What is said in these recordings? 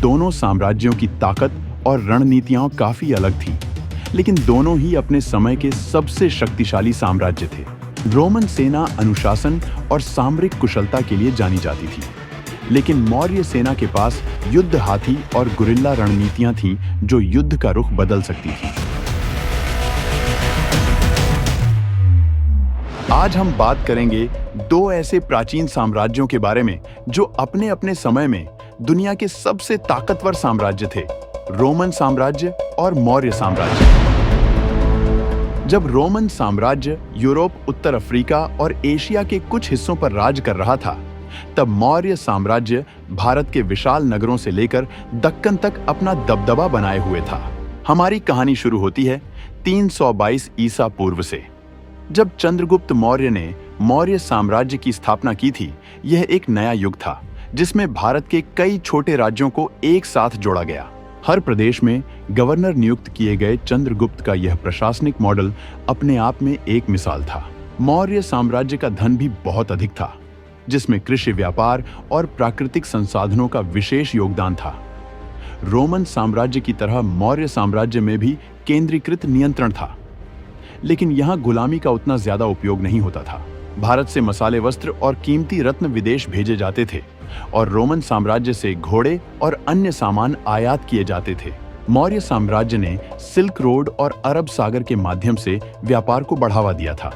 दोनों साम्राज्यों की ताकत और रणनीतियां काफी अलग थीं, लेकिन दोनों ही अपने समय के सबसे शक्तिशाली साम्राज्य थे। रोमन सेना अनुशासन और सामरिक कुशलता के लिए जानी जाती थी, लेकिन मौर्य सेना के पास युद्ध हाथी और गुरिल्ला रणनीतियां थीं जो युद्ध का रुख बदल सकती थी। आज हम बात करेंगे दो ऐसे प्राचीन साम्राज्यों के बारे में जो अपने अपने समय में दुनिया के सबसे ताकतवर साम्राज्य थे, रोमन साम्राज्य और मौर्य साम्राज्य। जब रोमन साम्राज्य यूरोप, उत्तर अफ्रीका और एशिया के कुछ हिस्सों पर राज कर रहा था, तब मौर्य साम्राज्य भारत के विशाल नगरों से लेकर दक्कन तक अपना दबदबा बनाए हुए था। हमारी कहानी शुरू होती है 322 ईसा पूर्व से, जब चंद्रगुप्त मौर्य ने मौर्य साम्राज्य की स्थापना की थी। यह एक नया युग था जिसमें भारत के कई छोटे राज्यों को एक साथ जोड़ा गया। हर प्रदेश में गवर्नर नियुक्त किए गए चंद्रगुप्त का यह प्रशासनिक मॉडल अपने आप में एक मिसाल था। मौर्य साम्राज्य का धन भी बहुत अधिक था, जिसमें कृषि, व्यापार और प्राकृतिक संसाधनों का विशेष योगदान था। रोमन साम्राज्य की तरह मौर्य साम्राज्य में भी केंद्रीकृत नियंत्रण था, लेकिन यहाँ गुलामी का उतना ज्यादा उपयोग नहीं होता था। भारत से मसाले, वस्त्र और कीमती रत्न विदेश भेजे जाते थे और रोमन साम्राज्य से घोड़े और अन्य सामान आयात किए जाते थे। मौर्य साम्राज्य ने सिल्क रोड और अरब सागर के माध्यम से व्यापार को बढ़ावा दिया था।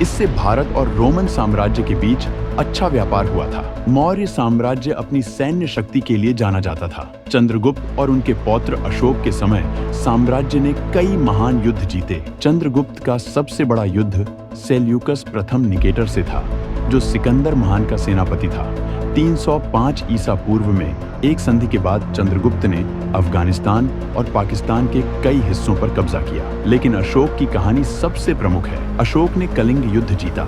इससे भारत और रोमन साम्राज्य के बीच अच्छा व्यापार हुआ था। मौर्य साम्राज्य अपनी सैन्य शक्ति के लिए जाना जाता था। चंद्रगुप्त और उनके पौत्र अशोक के समय साम्राज्य ने कई महान युद्ध जीते। चंद्रगुप्त का सबसे बड़ा युद्ध सेल्यूकस प्रथम निकेटर से था, जो सिकंदर महान का सेनापति था। 305 ईसा पूर्व में एक संधि के बाद चंद्रगुप्त ने अफगानिस्तान और पाकिस्तान के कई हिस्सों पर कब्जा किया। लेकिन अशोक की कहानी सबसे प्रमुख है। अशोक ने कलिंग युद्ध जीता,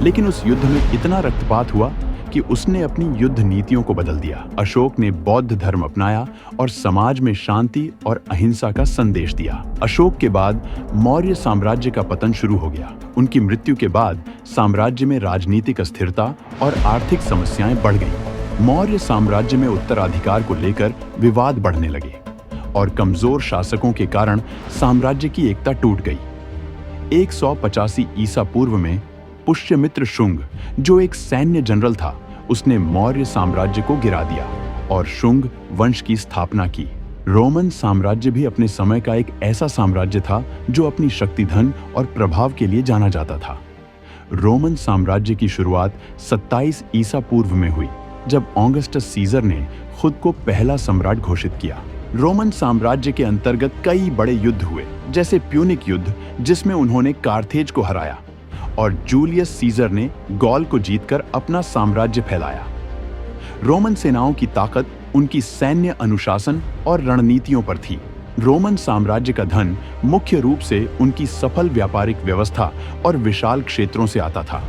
लेकिन उस युद्ध में इतना रक्तपात हुआ कि उसने अपनी युद्ध नीतियों को बदल दिया। अशोक ने बौद्ध धर्म अपनाया और समाज में शांति और अहिंसा का संदेश दिया। अशोक के बाद मौर्य साम्राज्य का पतन शुरू हो गया। उनकी मृत्यु के बाद साम्राज्य में राजनीतिक अस्थिरता और आर्थिक समस्याएं बढ़ गईं। मौर्य साम्राज्य में उत्तराधिकार को लेकर विवाद बढ़ने लगे और कमजोर शासकों के कारण साम्राज्य की एकता टूट गई। 185 ईसा पूर्व में पुष्यमित्र शुंग, जो एक सैन्य जनरल था, उसने मौर्य साम्राज्य को गिरा दिया और शुंग वंश की स्थापना की। रोमन साम्राज्य भी अपने समय का एक ऐसा साम्राज्य था जो अपनी शक्ति, धन और प्रभाव के लिए जाना जाता था। रोमन साम्राज्य की शुरुआत 27 ईसा पूर्व में हुई, जब ऑगस्टस सीजर ने खुद को पहला सम्राट घोषित किया। रोमन साम्राज्य के अंतर्गत कई बड़े युद्ध हुए, जैसे प्यूनिक युद्ध, जिसमें उन्होंने कार्थेज को हराया, और जूलियस सीजर ने गॉल को जीतकर अपना साम्राज्य फैलाया। रोमन सेनाओं की ताकत उनकी सैन्य अनुशासन और रणनीतियों पर थी। रोमन साम्राज्य का धन मुख्य रूप से उनकी सफल व्यापारिक व्यवस्था और विशाल क्षेत्रों से आता था।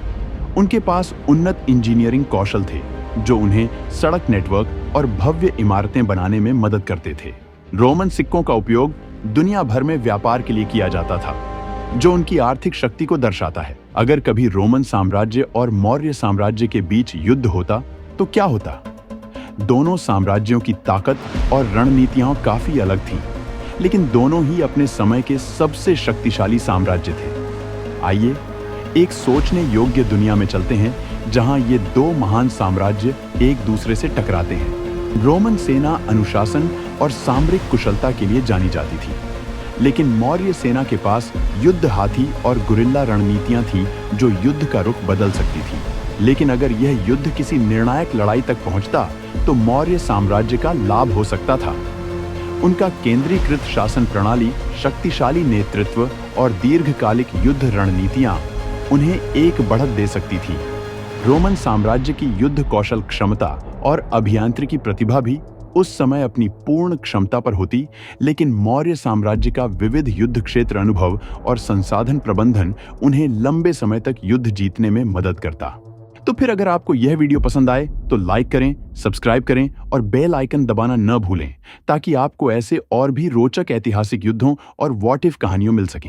उनके पास उन्नत इंजीनियरिंग कौशल थे, जो उन्हें सड़क नेटवर्क और भव्य इमारतें बनाने में मदद करते थे। रोमन सिक्कों का उपयोग दुनिया भर में व्यापार के लिए किया जाता था, जो उनकी आर्थिक शक्ति को दर्शाता है। अगर कभी रोमन साम्राज्य और मौर्य साम्राज्य के बीच युद्ध होता तो क्या होता? दोनों साम्राज्यों की ताकत और रणनीतियां काफी अलग थीं, लेकिन दोनों ही अपने समय के सबसे शक्तिशाली साम्राज्य थे। आइए एक सोचने योग्य दुनिया में चलते हैं, जहां ये दो महान साम्राज्य एक दूसरे से टकराते हैं। रोमन सेना अनुशासन और सामरिक कुशलता के लिए जानी जाती थी, लेकिन मौर्य सेना के पास युद्ध हाथी और गुरिल्ला रणनीतियां थीं जो युद्ध का रुख बदल सकती थी। लेकिन अगर यह युद्ध किसी निर्णायक लड़ाई तक पहुंचता तो मौर्य साम्राज्य का लाभ हो सकता था। उनका केंद्रीकृत शासन प्रणाली, शक्तिशाली नेतृत्व और दीर्घकालिक युद्ध रणनीतियां उन्हें एक बढ़त दे सकती थी। रोमन साम्राज्य की युद्ध कौशल क्षमता और अभियांत्रिकी प्रतिभा भी उस समय अपनी पूर्ण क्षमता पर होती, लेकिन मौर्य साम्राज्य का विविध युद्ध क्षेत्र अनुभव और संसाधन प्रबंधन उन्हें लंबे समय तक युद्ध जीतने में मदद करता। तो फिर अगर आपको यह वीडियो पसंद आए तो लाइक करें, सब्सक्राइब करें और बेल आइकन दबाना न भूलें, ताकि आपको ऐसे और भी रोचक ऐतिहासिक युद्धों और व्हाट इफ कहानियों मिल सकें।